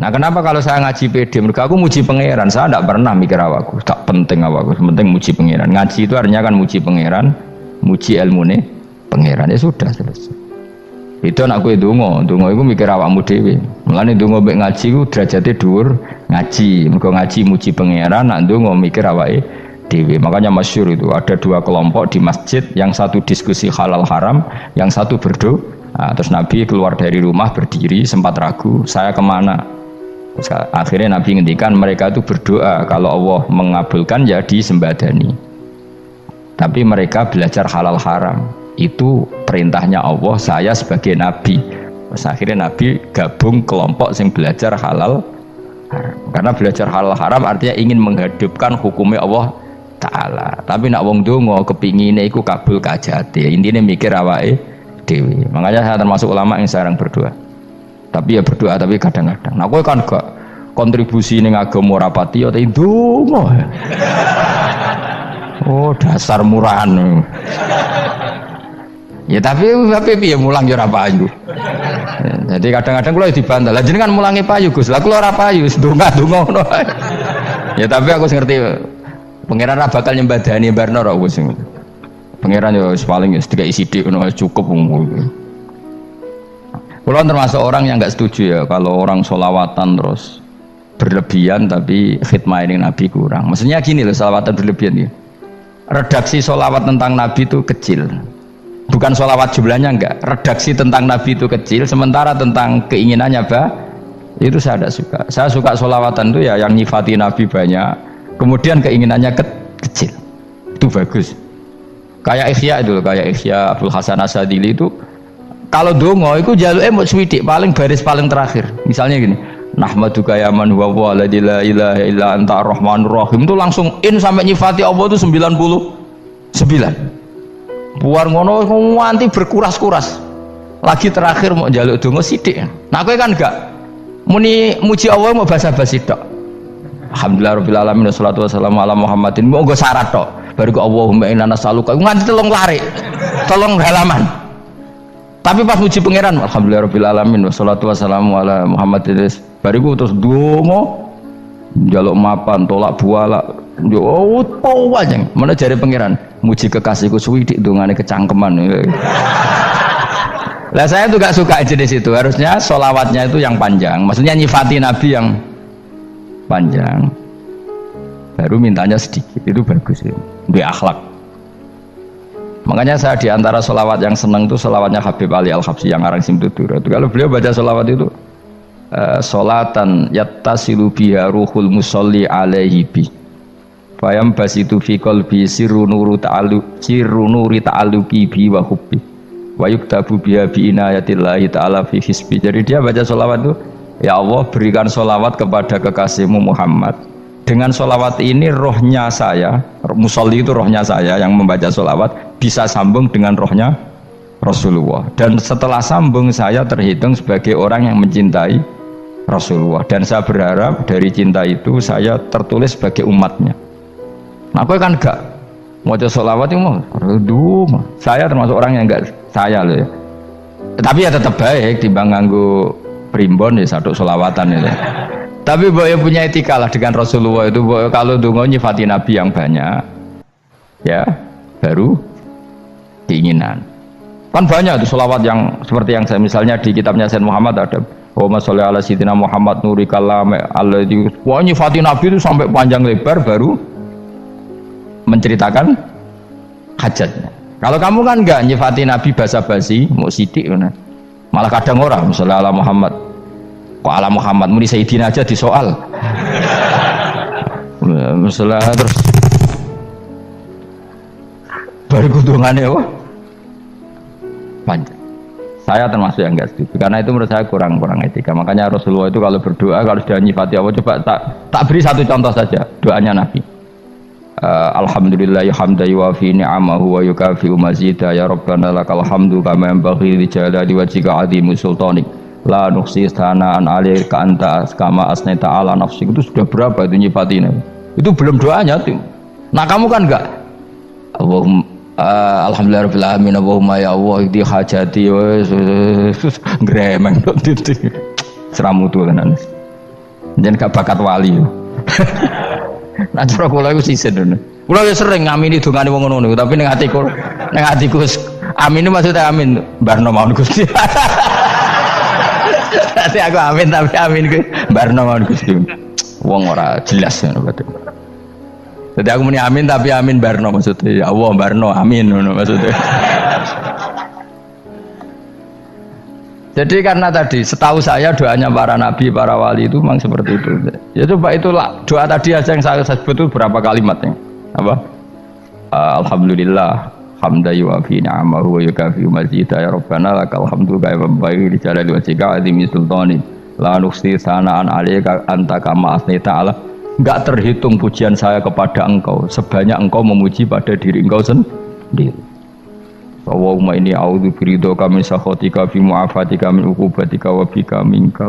Nah kenapa kalau saya ngaji PD? Mereka aku muji pangeran, saya tidak pernah mikir awakku, tak penting awakku, penting muji pangeran. Ngaji itu artinya kan muji pangeran, muji ilmu nih pangeran, ya sudah selesai. Itu anakku itu dongo itu mikir awakmu dewi. Mulane dongo mbek ngaji ku derajate dhuwur ngaji. Mergo ngaji muji pangeran, nak dongo mikir awake dewi. Makanya masyhur itu ada dua kelompok di masjid, yang satu diskusi halal haram, yang satu berdoa. Nah, terus Nabi keluar dari rumah berdiri sempat ragu, saya kemana? Terus, akhirnya Nabi ngendikan mereka itu berdoa kalau Allah mengabulkan ya disembadani. Tapi mereka belajar halal haram. Itu perintahnya Allah, saya sebagai nabi. Terus akhirnya Nabi gabung kelompok yang belajar halal haram. Karena belajar halal haram artinya ingin menghidupkan hukumnya Allah Ta'ala. Tapi nak wong dongo kepingine iku kabul kajate. Intine mikir awake dewi. Makanya saya termasuk ulama yang jarang berdoa. Tapi ya berdoa tapi kadang-kadang. Nah kowe kan gak kontribusi ning agama rapati ya ndonga. Oh dasar murahan. Ya tapi piye mulang ya ora payu. Jadi kadang-kadang kula dibantah. Lah jenengan mulangi payu Gus. Lah kula ora payu, ndonga-ndonga ngono. Ya tapi aku ngerti pangeran ra bakal nyembadani barno ra Gus. Pangeran ya paling sedikit sithik ngono cukup. Kula termasuk orang yang enggak setuju ya kalau orang sholawatan terus berlebihan tapi khidmah ini Nabi kurang. Maksudnya gini loh, sholawatan berlebihan ya. Redaksi sholawat tentang Nabi itu kecil. Bukan sholawat jumlahnya enggak, redaksi tentang Nabi itu kecil, sementara tentang keinginannya itu saya tidak suka. Saya suka sholawatan itu ya yang nyifati Nabi banyak, kemudian keinginannya kecil, itu bagus. Kayak Ikhya itu, kayak Ikhya Abdul Hasan Asadili itu, kalau dongo itu jaluknya mau swidik, paling baris paling terakhir. Misalnya gini, nahmaduka ya man huwa waladi la ilaha illa anta ar-rahmanur rahim, itu langsung in sampai nyifati Allah itu 99. Buar ngono nganti berkuras-kuras. Lagi terakhir mau njaluk donga sithik. Nah kowe kan enggak muni muji Allah mau basa-basi tok. Alhamdulillah rabbil alamin wassalatu wassalamu ala Muhammadin. Mau nggo syarat tok. Baru ke Allahumma inna nas'aluka nganti telung lari. Telung halaman. Tapi pas muji pangeran alhamdulillah rabbil alamin wassalatu wassalamu ala Muhammadin. Bariku terus donga njaluk mapan tolak buala. Yo oh aja. Mana jare pangeran muji kekasihku suwidik dongane kecangkeman. Lah saya tuh gak suka jenis itu. Harusnya sholawatnya itu yang panjang. Maksudnya nyifati Nabi yang panjang. Baru mintanya sedikit. Itu bagus ya. Dia akhlak. Makanya saya diantara sholawat yang senang itu sholawatnya Habib Ali Al-Habsyi yang arang Simtutura. Kalau beliau baca sholawat itu sholatan yattasilu biha ruhul musolli alaihi bi fayam basitu fi qalbi sirru nuri ta'alluqi bi wa hubbi wa yuktabu biha bi inayatillahi ta'ala fi hisbi. Jadi dia baca sholawat itu, ya Allah berikan sholawat kepada kekasihmu Muhammad. Dengan sholawat ini rohnya saya, musolli itu rohnya saya yang membaca sholawat bisa sambung dengan rohnya Rasulullah. Dan setelah sambung saya terhitung sebagai orang yang mencintai Rasulullah. Dan saya berharap dari cinta itu saya tertulis sebagai umatnya. Nah, aku kan enggak mau sholawat itu mau, saya termasuk orang yang enggak saya loh ya. Tapi ya tetap baik timbang nganggo primbon ya satu sholawatan ya. Tapi boyo punya etika lah dengan Rasulullah itu. Boyo kalau dongo nyifati Nabi yang banyak, ya baru keinginan. Kan banyak tuh sholawat yang seperti yang saya misalnya di kitabnya Sayyid Muhammad ada. Allahumma sholli ala sayyidina Muhammad nuri kalam alladzi. Wah nyifati Nabi itu sampai panjang lebar baru menceritakan hajatnya. Kalau kamu kan enggak nyifati Nabi basa-basi, mau sidik kan. Malah kadang orang misalnya ala Muhammad. Kok ala Muhammad muni Sayyidina aja disoal. Misalnya terus baru kudungannya apa? Panjang. Saya termasuk yang enggak setuju karena itu menurut saya kurang etika. Makanya Rasulullah itu kalau berdoa kalau sudah nyifati Allah, coba tak beri satu contoh saja doanya Nabi. Alhamdulillah hamdan yuwafi ni'amahu wa yukafi'u mazidah ya rabbana lakal hamdu kama yanbaghi li jalali wajhika 'azimi sultanik la nuhsi sana'an 'alaika anta kama asnaita 'ala nafsik. Itu sudah berapa itu nyifatin itu belum doanya tuh. Nah kamu kan enggak Allahumma alhamdulillah rabbil alamin Allahumma ya Allah di hajati gremeng tok titik seramu tuh kan. Jangan gak bakat wali. Nah cara kula iku sisen ngono. Kula ya sering ngamini dongane wong ngono niku, tapi ning atiku amin maksudnya amin barno mawon Gusti. Dadi aku amin tapi amin ku barno mawon Gusti. Wong ora jelas ngono betul. Jadi aku muni amin tapi amin barno maksudnya ya Allah barno amin ngono maksudnya. Jadi karena tadi setahu saya doanya para nabi, para wali itu memang seperti itu. Ya coba itulah doa tadi aja yang saya sebut itu berapa kalimatnya? Apa? Alhamdulillah hamda yuwafi ni'amahu wa yukafi mazidah ya Rabbana lakal hamdu kama yanbaghi li jalali wajhika azimi sultani la nuhsi sana'an 'alaika anta kama asnita 'ala. Enggak terhitung pujian saya kepada engkau sebanyak engkau memuji pada diri engkau sendiri. Allahumma inni a'udzu biridhoka min sakhatika fi mu'afatika min uqubatika wa bika minka.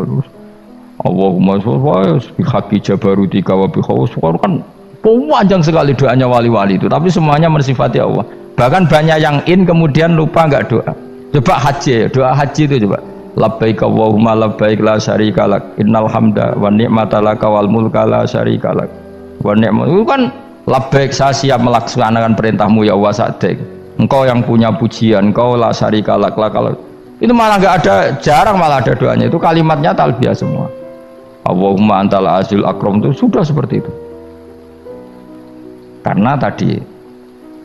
Allahumma sholli bi haqqi jabarutika wa bi khawsika. Kan panjang sekali doanya wali-wali itu, tapi semuanya mensifati Allah. Bahkan banyak yang kemudian lupa enggak doa. Coba haji, doa haji itu coba. Labbaik Allahumma labbaik la syarika lak innal hamda wa ni'mata laka wal mulka la syarika lak. Wa ni'mat itu kan labbaik saya siap melaksanakan perintahmu ya Allah sa'dik. Engkau yang punya pujian, engkau la syarika lak lakal. Itu malah enggak ada, jarang malah ada doanya. Itu kalimatnya talbiyah semua. Allahumma antal azil akram itu sudah seperti itu. Karena tadi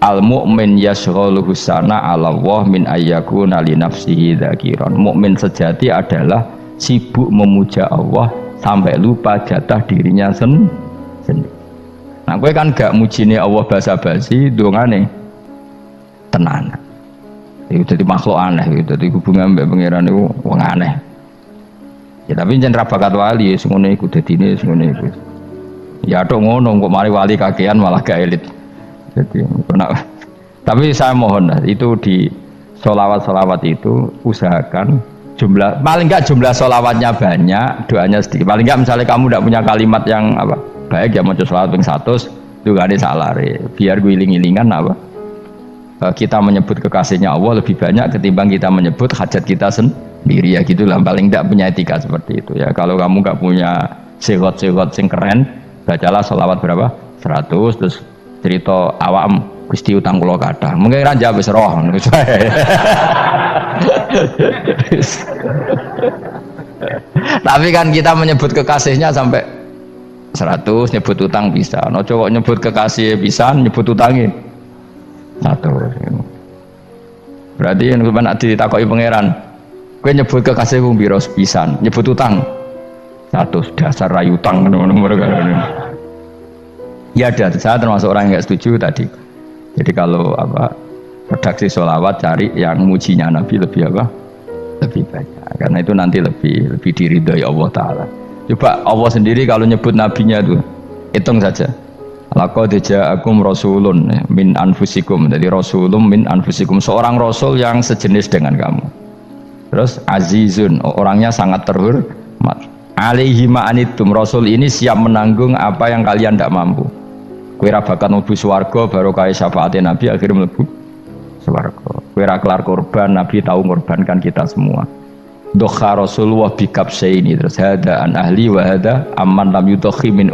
al mu'min yashghaluhu sana 'ala Allah min ayyakuna li nafsihi dzakiran. Mukmin sejati adalah sibuk memuja Allah sampai lupa jatah dirinya sendiri. Nah, kowe kan gak mujine Allah basa-basi, dongane tenan. Itu jadi makhluk aneh, itu jadi hubungan mbek pangeran itu wong aneh. Ya tapi jen ra bakat wali ngono iku dadine ngono iku. Ya tok ngono kok mari wali kakean malah gak elit. Jadi tapi saya mohon itu di sholawat itu usahakan jumlah paling enggak jumlah sholawatnya banyak, doanya sedikit. Paling enggak misalnya kamu tidak punya kalimat yang apa baik ya maca sholawat ping 100 itu gak ada salah biar gue iling-ilingan apa kita menyebut kekasihnya Allah lebih banyak ketimbang kita menyebut hajat kita sendiri ya gitulah. Paling tidak punya etika seperti itu ya. Kalau kamu nggak punya segot-segot sing keren, bacalah sholawat berapa 100 terus cerita awam Gusti utang kula kathah mungkin raja wis roh. Tapi kan kita menyebut kekasihnya sampai 100 nyebut utang bisa. No cowok nyebut kekasih bisa nyebut utangnya 100. Berarti yang nak ditakoki pangeran, kowe nyebut kekasih wong pira pisan, nyebut utang 100 dasar rayu utang nomor ya ada. Saya termasuk orang yang nggak setuju tadi. Jadi kalau apa redaksi sholawat cari yang mujinya Nabi lebih apa lebih banyak karena itu nanti lebih diridhoi Allah Taala. Coba Allah sendiri kalau nyebut nabinya itu hitung saja. Laqad ja'akum rasulun min anfusikum. Jadi rasulun min anfusikum, seorang rasul yang sejenis dengan kamu. Terus azizun, orangnya sangat terhormat. Alaihi ma'anitum, rasul ini siap menanggung apa yang kalian tidak mampu. Kowe ra bakat mlebu swarga barokah syafaate Nabi akhirnya mlebu swarga. Kowe ra kelar korban, Nabi tahu mengorbankan kita semua. Dokha Rasulullah bikabsaini, terus hada an ahli wa hada amman lam yudokhi min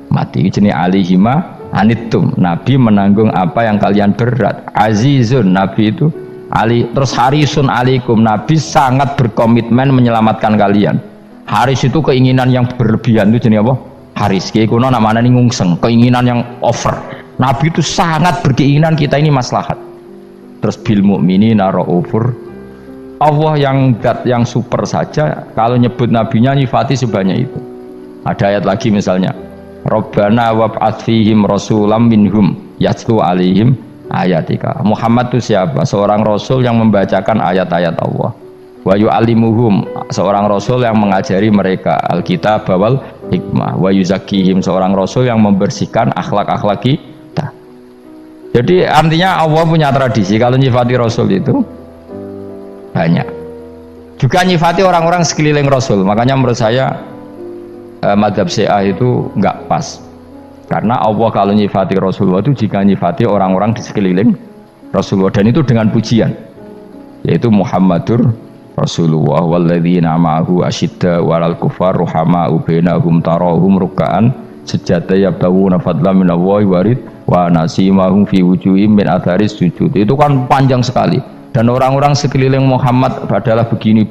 mati jenis alihima anitum. Nabi menanggung apa yang kalian berat. Azizun, Nabi itu ali, terus harisun alaikum, Nabi sangat berkomitmen menyelamatkan kalian. Haris itu keinginan yang berlebihan itu jenis apa? Haris kiai kuno namanya ini ngungseng, keinginan yang over. Nabi itu sangat berkeinginan kita ini maslahat. Terus bil mukminina raufur, Allah yang super saja kalau nyebut nabinya nyifati sebanyak itu. Ada ayat lagi misalnya Rabbana wab'ats fihim rasulam minhum yatlu alaihim ayatika. Muhammad itu siapa? Seorang rasul yang membacakan ayat-ayat Allah. Wa yu'allimuhum, seorang rasul yang mengajari mereka alkitab wal hikmah. Wa yuzakkihim, seorang rasul yang membersihkan akhlak-akhlak kita. Jadi artinya Allah punya tradisi kalau nyifati rasul itu banyak. Juga nyifati orang-orang sekeliling rasul. Makanya menurut saya madhab Syiah itu enggak pas karena Allah kalau nyifati Rasulullah itu jika nyifati orang-orang di sekeliling Rasulullah dan itu dengan pujian yaitu Muhammadur Rasulullah walladzina ma'ahu asyidda walal kufar ruhama'u bainahum tarahum ruk'an sujada yabtawuna fadlan minallahi warid wa nasimahum fi wujuhim min atharis sujud. Itu kan panjang sekali, dan orang-orang sekeliling Muhammad adalah begini.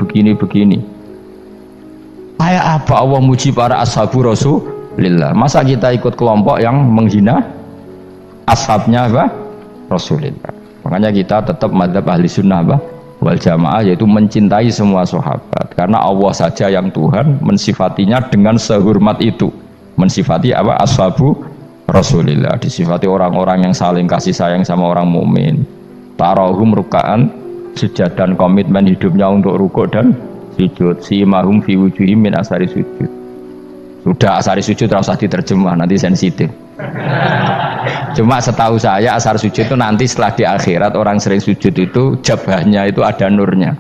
Kayak apa Allah muji para ashabu Rasulillah? Masa kita ikut kelompok yang menghina ashabnya apa? Rasulillah. Makanya kita tetap madzhab ahli sunnah apa? Wal jamaah, yaitu mencintai semua sahabat, karena Allah saja yang Tuhan mensifatinya dengan sehormat itu, mensifati apa? Ashabu Rasulillah, disifati orang-orang yang saling kasih sayang sama orang mukmin. Tarahum ruk'an, sujud dan komitmen hidupnya untuk rukuk dan sujud. Simahum fi wujuhim min asari sujud. Sudah asari sujud harus diterjemah, nanti sensitif. Cuma setahu saya asar sujud itu nanti setelah di akhirat orang sering sujud itu jabahnya itu ada nurnya.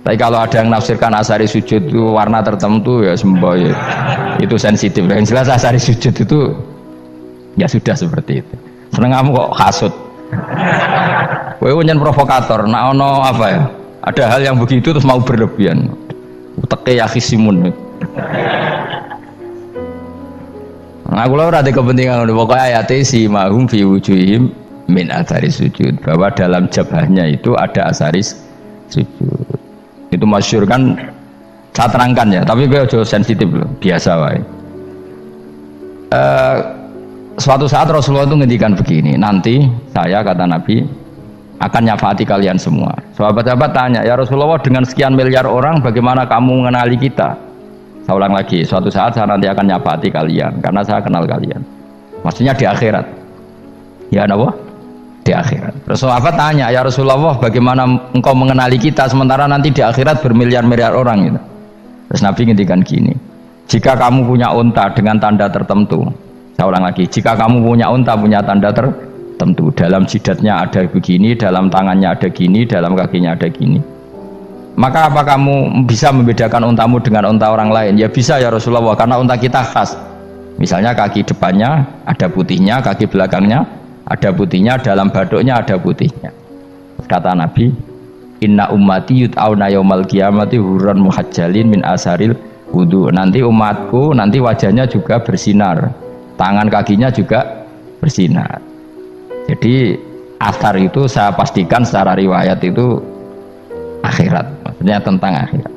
Tapi kalau ada yang nafsirkan asari sujud itu warna tertentu ya semboy, itu sensitif. Yang jelas asari sujud itu ya sudah seperti itu. Seneng kamu kok hasut. Kowe nyen provokator, nak ono apa ya? Ada hal yang begitu terus mau berlebihan. Uteke ya khisimun. Nah, kula ora ada kepentingan pokoknya ayat si mahum fi wujuhim min athari sujud, bahwa dalam jabahnya itu ada asaris sujud. Itu masyhur kan, saya terangkan ya, tapi gue jauh sensitif loh, biasa wae. Suatu saat Rasulullah itu ngendikan begini, nanti saya kata Nabi akan nyafaati kalian semua. Sahabat-sahabat tanya, ya Rasulullah dengan sekian miliar orang bagaimana kamu mengenali kita? Saya ulang lagi, suatu saat saya nanti akan nyafaati kalian karena saya kenal kalian. Maksudnya di akhirat. Ya Allah, di akhirat. Terus sahabat tanya, ya Rasulullah bagaimana engkau mengenali kita sementara nanti di akhirat bermiliar-miliar orang gitu. Terus Nabi ngendikan gini, jika kamu punya unta dengan tanda tertentu, saya ulang lagi, jika kamu punya unta punya tanda tertentu, dalam jidatnya ada begini, dalam tangannya ada gini, dalam kakinya ada gini, maka apa kamu bisa membedakan untamu dengan unta orang lain? Ya bisa ya Rasulullah, karena unta kita khas. Misalnya kaki depannya ada putihnya, kaki belakangnya ada putihnya, dalam baduknya ada putihnya. Kata Nabi, inna ummati yut'auna yaumal qiyamati hurran muhajjalin min asaril wudu. Nanti umatku nanti wajahnya juga bersinar, tangan kakinya juga bersinar. Jadi asar itu saya pastikan secara riwayat itu akhirat, maksudnya tentang akhirat.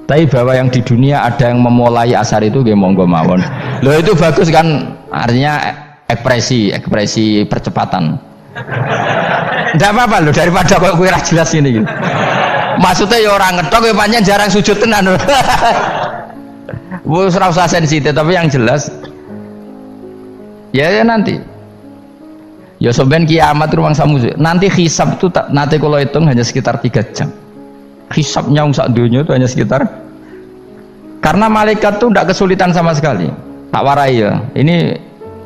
Tapi bahwa yang di dunia ada yang memulai asar itu ya monggo mawon. Loh itu bagus kan, artinya ekspresi percepatan. Tidak apa-apa loh, daripada kok kira jelas ini gitu. Maksudnya ya orang ngetok ya panjang jarang sujud tenan. Wes ora usah sensitif, tapi yang jelas ya nanti. Ya sampean kiamat ruang samu. Nanti hisab itu nanti kalau hitung hanya sekitar 3 jam. Hisabnya sak dunia itu hanya sekitar, karena malaikat itu tidak kesulitan sama sekali. Tak warai ya, ini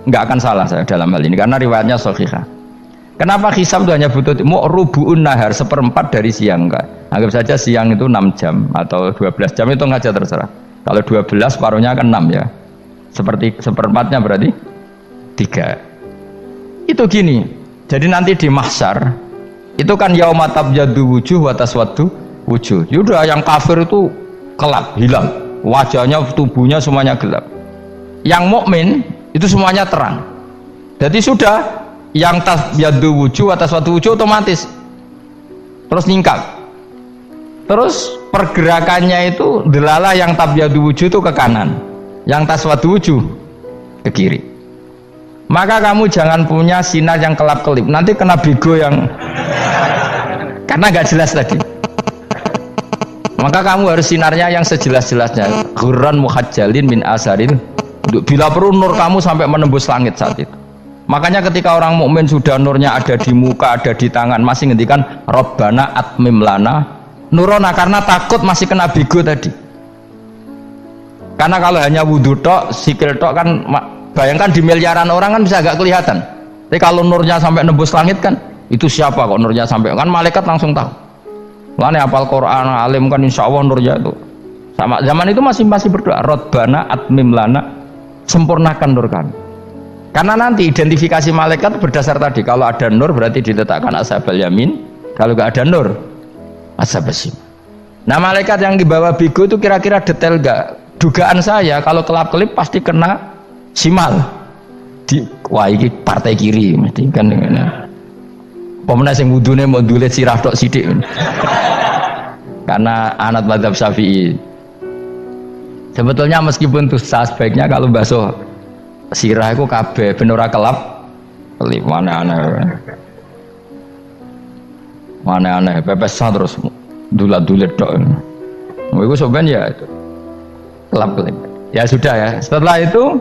nggak akan salah saya dalam hal ini karena riwayatnya sahihah. Kenapa hisab itu hanya butuh rubu'un nahar, 1/4 dari siang enggak? Anggap saja siang itu 6 jam atau 12 jam, itu aja terserah. Kalau 12 separuhnya kan 6 ya. Seperti 1/4-nya berarti 3. Itu gini. Jadi nanti di mahsyar itu kan yauma tabyaddu wujuh wa taswaddu wujuh. Yaudah yang kafir itu gelap, hilang. Wajahnya, tubuhnya semuanya gelap. Yang mukmin itu semuanya terang. Jadi sudah yang tabyaddu wujuh wa taswaddu wujuh otomatis terus nyingkap. Terus pergerakannya itu delala yang tabyaddu wujuh itu ke kanan, yang taswaddu wujuh ke kiri. Maka kamu jangan punya sinar yang kelap-kelip, nanti kena bego yang karena nggak jelas tadi. Maka kamu harus sinarnya yang sejelas-jelasnya, ghurran muhajjalin min asaril. Bila perlu nur kamu sampai menembus langit saat itu. Makanya ketika orang mukmin sudah nurnya ada di muka, ada di tangan, masih ngendikan Rabbana atmim lana nurona, karena takut masih kena bego tadi. Karena kalau hanya wudhu tok, sikil tok kan, bayangkan di miliaran orang kan bisa agak kelihatan. Tapi kalau nurnya sampai nembus langit kan, itu siapa kok nurnya sampai, kan malaikat langsung tahu. Makanya hafal Quran, alim kan insya Allah nurnya itu. Sama zaman itu masih berdoa, Rabbana atmim lana, sempurnakan nur kami. Karena nanti identifikasi malaikat berdasar tadi, kalau ada nur berarti diletakkan ashabal yamin, kalau nggak ada nur ashabas shimal. Nah malaikat yang dibawa bigo itu kira-kira detail gak? Dugaan saya kalau kelap-kelip pasti kena simal. Wah ini partai kiri mesti kan. Pemenang yang wudhunya mau dulet sirah tok sidik. Karena anak mazhab Syafi'i. Sebetulnya meskipun itu sebaiknya kalau basuh sirah itu kabeh ben ora kelip mana aneh pepesan terus dulat-dulet tok. Itu sebenarnya ya itu kelap-kelip. Ya sudah ya. Setelah itu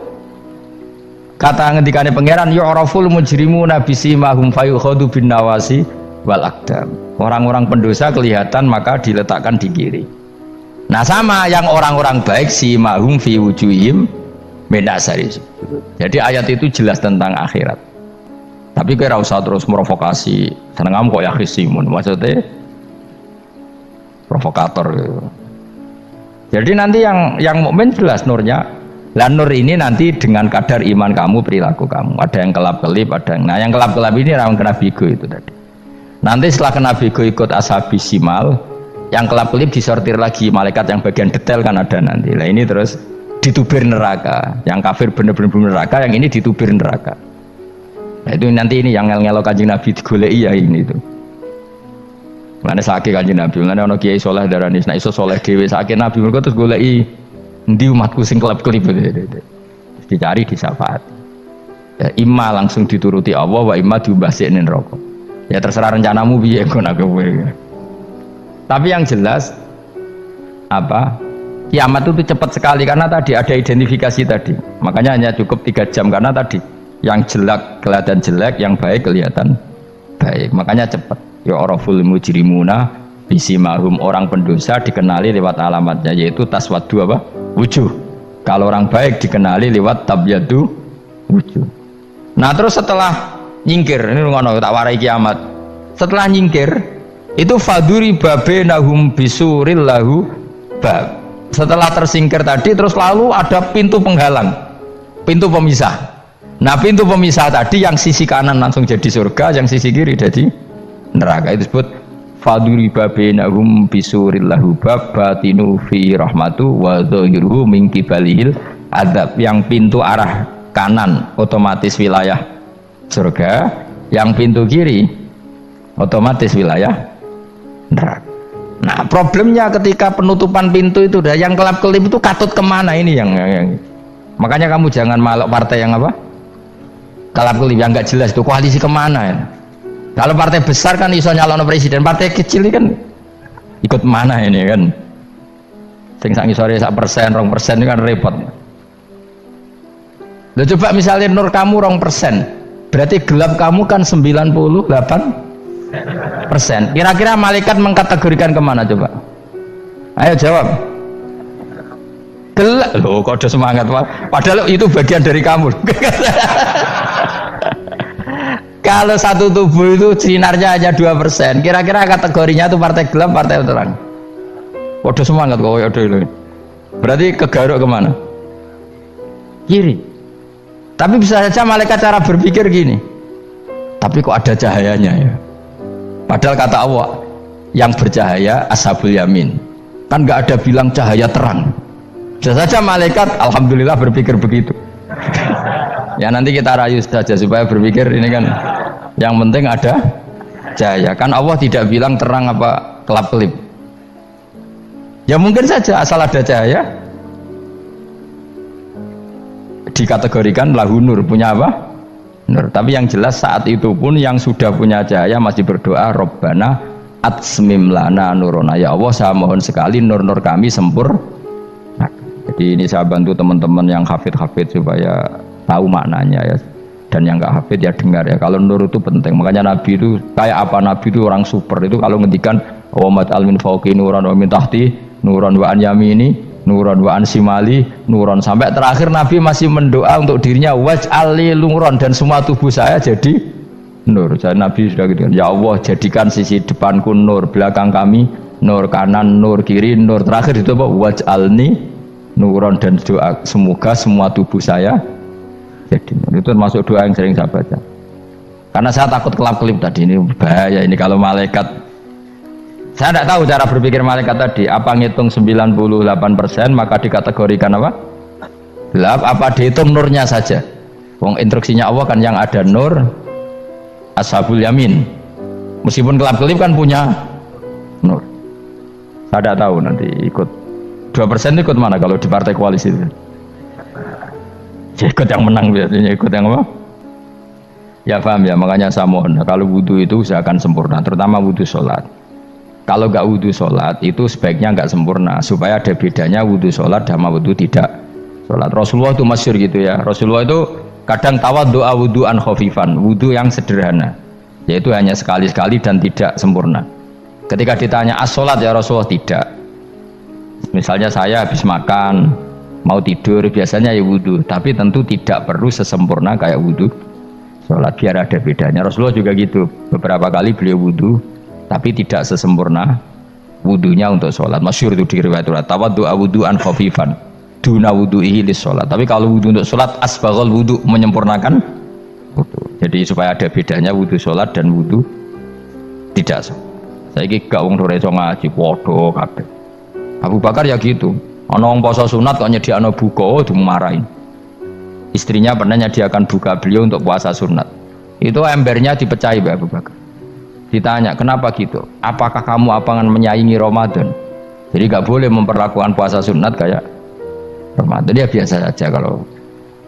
kata ngendikane pangeran yu'raful mujrimuna bisimahum fayukhadu bin nawasi wal aqdam. Orang-orang pendosa kelihatan maka diletakkan di kiri. Nah sama yang orang-orang baik simahum fi wujuhim min asari. Jadi ayat itu jelas tentang akhirat. Tapi kira usah terus merovokasi. Seneng kamu kok ya Simun maksudnya provokator gitu. Jadi nanti yang mukmin jelas nurnya. Lah nur ini nanti dengan kadar iman kamu, perilaku kamu. Ada yang kelap-kelip, ada yang. Nah, yang kelap-kelip ini orang kena bigo itu tadi. Nanti setelah kena bigo ikut ashabis simal, yang kelap-kelip disortir lagi malaikat yang bagian detail kan ada nanti. Lah ini terus ditubir neraka. Yang kafir bener-bener neraka, yang ini ditubir neraka. Nah, itu nanti ini yang ngel-ngelo Kanjeng Nabi digoleki ya ini itu. Mana sakit Kanjeng Nabi, mana ono kiai soleh darani nek iso soleh dhewe sakit Nabi mergo terus goleki endi umatku sing kelep-kelip dicari disyafaat. Ya, imma langsung dituruti Allah wa imma diumbasine neraka. Ya terserah rencanamu piye kon aku kowe. Tapi yang jelas apa? Kiamat itu cepat sekali karena tadi ada identifikasi tadi. Makanya hanya cukup 3 jam karena tadi yang jelek kelihatan jelek, yang baik kelihatan baik. Makanya cepat. Ya araful mujrimuna bisimahum, orang pendosa dikenali lewat alamatnya yaitu taswaddu apa? Wujuh. Kalau orang baik dikenali lewat tabyadu wujuh. Nah terus setelah nyingkir, ini ngono tak warai kiamat. Setelah nyingkir itu faduri babenahum bisuril lahu bab. Setelah tersingkir tadi terus lalu ada pintu penghalang, pintu pemisah. Nah pintu pemisah tadi yang sisi kanan langsung jadi surga, yang sisi kiri jadi neraka. Itu disebut faduriba bainahum bisuril lahu bab batinu fi rahmatu wa dhahiruhu min qibalihil adzab. Yang pintu arah kanan otomatis wilayah surga, yang pintu kiri otomatis wilayah neraka. Nah problemnya ketika penutupan pintu itu dah yang kelap-kelip itu katut kemana ini yang makanya kamu jangan malok partai yang apa kelap-kelip yang nggak jelas itu koalisi kemana ya. Kalau partai besar kan iso nyalon presiden, partai kecil ini kan ikut mana ini kan sing sak ngisore 1%, 2% ini kan repot. Loh coba misalnya nur kamu 2%, berarti gelap kamu kan 98%. Kira-kira malaikat mengkategorikan kemana coba? Ayo jawab. Gelap. Loh kode semangat padahal itu bagian dari kamu. Kalau satu tubuh itu sinarnya hanya 2%, kira-kira kategorinya itu partai gelap, partai terang. Waduh semangat kok, waduh ini. Berarti kegaruk kemana? Kiri. Tapi bisa saja malaikat cara berpikir gini. Tapi kok ada cahayanya ya? Padahal kata Allah, yang bercahaya ashabul yamin. Kan nggak ada bilang cahaya terang. Bisa saja malaikat, alhamdulillah berpikir begitu. Ya nanti kita rayu saja supaya berpikir ini kan yang penting ada cahaya. Kan Allah tidak bilang terang apa kelap-kelip. Ya mungkin saja asal ada cahaya dikategorikan lahu nur, punya apa? Nur. Tapi yang jelas saat itu pun yang sudah punya cahaya masih berdoa Rabbana atsmim lana nurona. Ya Allah saya mohon sekali nur-nur kami sempurna. Jadi ini saya bantu teman-teman yang hafid-hafid supaya tahu maknanya ya, dan yang nggak hafid ya dengar ya. Kalau nur itu penting, makanya Nabi itu kayak apa? Nabi itu orang super itu kalau ngendikan wamat almin fauqi nuran wa min tahti nuran wa an yamini nuran wa an simali nuran, sampai terakhir Nabi masih mendoa untuk dirinya waj'ali nuran, dan semua tubuh saya jadi nur. Jadi Nabi sudah gitu, ya Allah jadikan sisi depanku nur, belakang kami nur, kanan nur, kiri nur, terakhir itu apa? Waj'alni nuran, dan doa semoga semua tubuh saya jadi itu termasuk doa yang sering saya baca. Karena saya takut kelap-kelip tadi, ini bahaya ini kalau malaikat Saya tidak tahu cara berpikir malaikat tadi. Apa ngitung 98% maka dikategorikan apa? Gelap. Apa dihitung nurnya saja? Wong instruksinya Allah kan yang ada nur ashabul yamin. Meskipun kelap-kelip kan punya nur. Saya tidak tahu nanti ikut 2% ikut mana kalau di partai koalisi itu? Ya, ikut yang menang biasanya, ikut yang apa? Ya paham ya, makanya saya mohon kalau wudhu itu usahakan sempurna, terutama wudhu sholat. Kalau nggak wudhu sholat itu sebaiknya nggak sempurna, supaya ada bedanya wudhu sholat sama wudhu tidak sholat. Rasulullah itu masyhur gitu ya. Rasulullah itu kadang tawaddu'a wudhu'an khafifan, wudhu yang sederhana, yaitu hanya sekali-sekali dan tidak sempurna. Ketika ditanya as-sholat ya Rasulullah, tidak. Misalnya saya habis makan mau tidur biasanya ya wudhu, tapi tentu tidak perlu sesempurna kayak wudhu sholat, biar ada bedanya. Rasulullah juga gitu, beberapa kali beliau wudhu tapi tidak sesempurna wudhunya untuk sholat. Masyhur itu di riwayat tawaddu'a wudhu'an khafifan duna wudhu'ihi lis sholat. Tapi kalau wudhu untuk sholat asbaghal wudhu, menyempurnakan wudhu. Jadi supaya ada bedanya wudhu sholat dan wudhu tidak sholat. Saya gak wong ora iso ngaji padha kabeh. Abu Bakar ya gitu. Ana wong poso sunat kok nyediakno buka dimarahin. Istrinya pernah nyediakan buka beliau untuk puasa sunat. Itu embernya dipecahi Abu Bakar. Ditanya, "Kenapa gitu? Apakah kamu akan menyaingi Ramadan?" Jadi gak boleh memperlakukan puasa sunat kayak Ramadan. Dia biasa saja kalau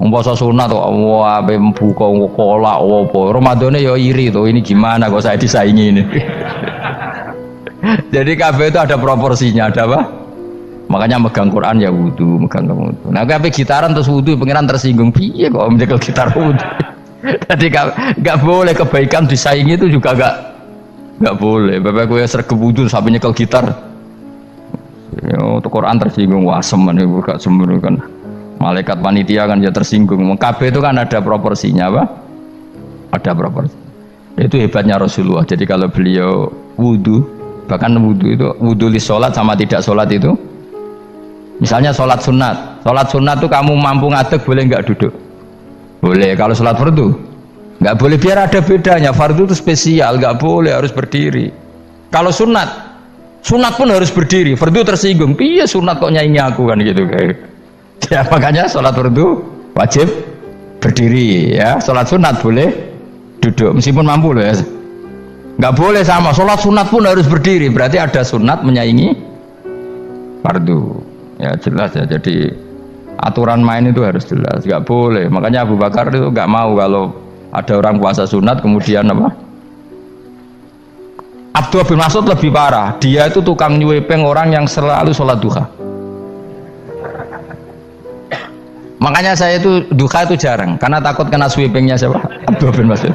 puasa sunat kok wah ape buka kolak apa. Ramadane ya iri tuh, ini gimana kok saya disaingi ini. Jadi kabeh itu ada proporsinya, ada apa? Makanya megang Quran ya wudu, megang wudu. Nah kabeh gitaran terus wudu, pengiran tersinggung, piye kok menjegal gitar wudu. Jadi gak boleh kebaikan disaingi itu juga gak boleh. Bapak gue sergap wudu sampai nyekel gitar. Ya, untuk Quran tersinggung, wah semen itu gak semen kan. Malaikat panitia kan ya tersinggung. Kabeh itu kan ada proporsinya, apa? Ada proporsi. Itu hebatnya Rasulullah. Jadi kalau beliau wudu, bahkan wudu itu wudu li sholat sama tidak sholat itu, misalnya sholat sunat itu kamu mampu ngadeg boleh nggak duduk? Boleh. Kalau sholat fardu nggak boleh, biar ada bedanya. Fardu itu spesial, nggak boleh, harus berdiri. Kalau sunat pun harus berdiri. Fardu tersinggung, iya sunat kok nyaingi aku kan gitu kayak. Ya makanya sholat fardu wajib berdiri ya, sholat sunat boleh duduk meskipun mampu loh ya. Nggak boleh sama, sholat sunat pun harus berdiri, berarti ada sunat menyaingi fardu. Ya jelas ya, jadi aturan main itu harus jelas, nggak boleh. Makanya Abu Bakar itu nggak mau kalau ada orang puasa sunat kemudian apa? Abdullah bin Mas'ud lebih parah, dia itu tukang nyuwepeng orang yang selalu sholat duha. Makanya saya itu duha itu jarang, karena takut kena sweepingnya siapa? Abdullah bin Mas'ud.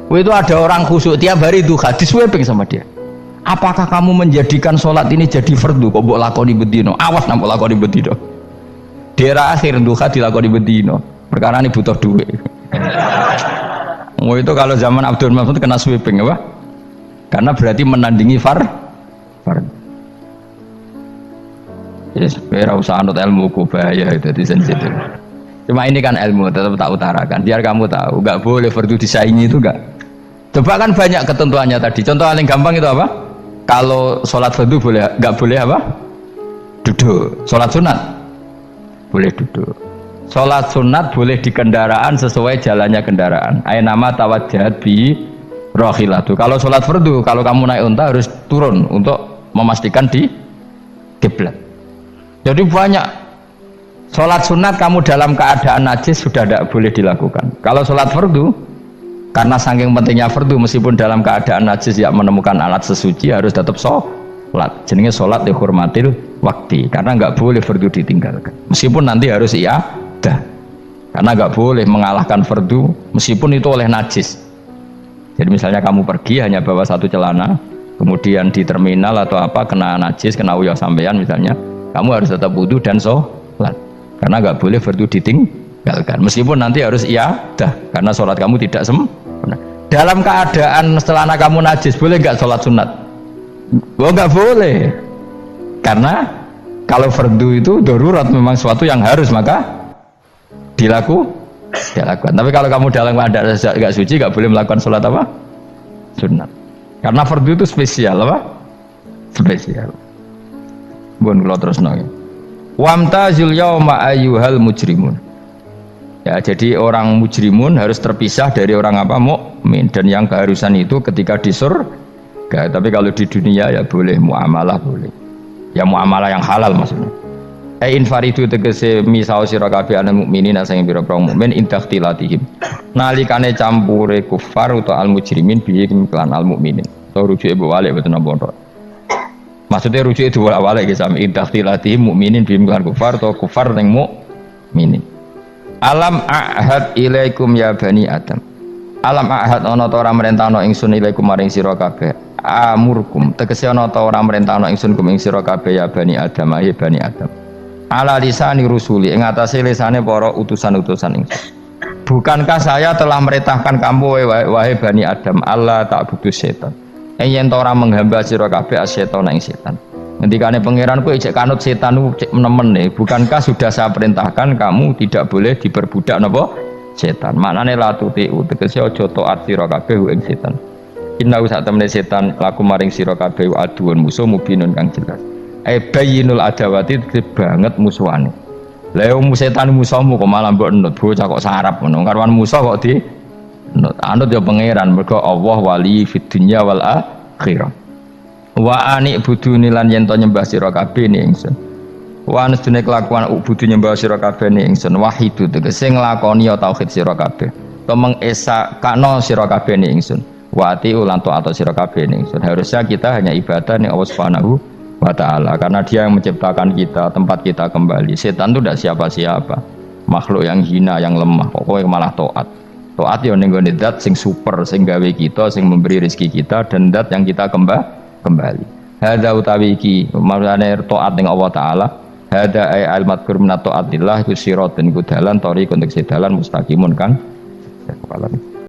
Itu ada orang khusyuk tiap hari duha, di sweeping sama dia. Apakah kamu menjadikan sholat ini jadi fardu? Kok mbok lakoni bedino? Awas nak mbok lakoni bedino. Daerah akhir duha dilakoni bedino. Perkara ini butuh duit. Itu kalau zaman Abdul Mas'ud kena sweeping apa? Karena berarti menandingi fardu. Yes, ora usah anut ilmu ku bahaya itu di sensitif. Cuma ini kan ilmu, tetap tak utarakan biar kamu tahu, nggak boleh fardu disaingi itu nggak. Coba kan banyak ketentuannya tadi. Contoh paling gampang itu apa? Kalau sholat fardu boleh, nggak boleh apa? Duduk. Sholat sunat boleh duduk. Sholat sunat boleh di kendaraan sesuai jalannya kendaraan. Ainama tawajjahat bi rohilatu. Kalau sholat fardu, kalau kamu naik unta harus turun untuk memastikan di kiblat. Jadi banyak sholat sunat kamu dalam keadaan najis sudah tidak boleh dilakukan. Kalau sholat fardu, karena saking pentingnya fardu, meskipun dalam keadaan najis ya menemukan alat sesuci harus tetap sholat. Jenenge sholat dihormatil waktu, karena nggak boleh fardu ditinggalkan. Meskipun nanti harus iyadah, karena nggak boleh mengalahkan fardu meskipun itu oleh najis. Jadi misalnya kamu pergi hanya bawa satu celana, kemudian di terminal atau apa kena najis, kena uyah sampean misalnya, kamu harus tetap wudu dan sholat, karena nggak boleh fardu ditinggalkan meskipun nanti harus iyadah, karena sholat kamu tidak sempurna. Dalam keadaan celana kamu najis boleh nggak sholat sunat? Oh nggak boleh, karena kalau fardu itu darurat, memang suatu yang harus maka dilakukan. Tapi kalau kamu dalam keadaan nggak suci nggak boleh melakukan sholat apa? Sunat, karena fardu itu spesial apa? spesial. Mbon kula terusno ya. Wamtazul yauma ayyuhal mujrimun. Ya, jadi orang mujrimun harus terpisah dari orang apa? Mukmin, dan yang keharusan itu ketika di surga. Tapi kalau di dunia ya boleh muamalah boleh. Ya muamalah yang halal maksudnya. Infaridu tegese misao sira kabeh ana mukminin sing pira-pira mukmin intakhtilatihim. Nalikane campure kufar utawa al mujrimin bi iklan al mukminin. To rujuke mbok walik boten napa. Maksudnya rujuk itu awalnya sami intakhtilatihim mukminin bi iklan kufar atau kufar ning mukminin. Alam ahad ilaikum ya bani Adam. Alam ahad ana ta ora merentano ingsun ilaikum maring sira kabeh. Amurkum tegese ana ta ora merentano ingsun kum ing sira kabeh ya bani Adam ya bani Adam. Ala lisani rusuli ing atase lisane para utusan-utusan ingsun. Bukankah saya telah merintahkan kamu wahai bani Adam Allah ta'budu setan. Yen ta ora menghamba sira kabeh asetan ing setan. Ngendikane pangeran kowe ijek kanut setan ku cek nemen nih. Bukankah sudah saya perintahkan kamu tidak boleh diperbudak napa setan. Maknane la tutiu tegese aja taat sira kabeh ing setan. Inna sak temene setan laku maring sira kabeh aduun musuh mubinun kang jelas. Bayyinul adawati banget musuhane. Lah yo setan musuhmu kok malah mbok nut bocah kok sarap ngono. Karwan musuh kok di anut ya pangeran mergo Allah wali fid dunya wal akhirah. Wa ani buduni lan yen to nyembah sira kabeh ni ingsun. Wa anstune kelakuan budu nyembah sira kabeh ni ingsun wahidu tegese nglakoni tauhid sira kabeh. To mengesakno sira kabeh ni ingsun. Wa ati ulan to atau sira kabeh ni ingsun. Harusnya kita hanya ibadah ning Allah Subhanahu wa ta'ala karena dia yang menciptakan kita, tempat kita kembali. Setan itu tidak siapa-siapa, makhluk yang hina, yang lemah. Pokoknya malah taat. Taat ya ning gone zat sing super, sing gawe kita, sing memberi rezeki kita, dan zat yang kita kembali. Hadza utawi iki maksudane taat ning Allah taala. Hadza ay al madkur min taatillah iku siratun iku dalan thariqun untuk sedalan mustaqimun kan. Ya kepala.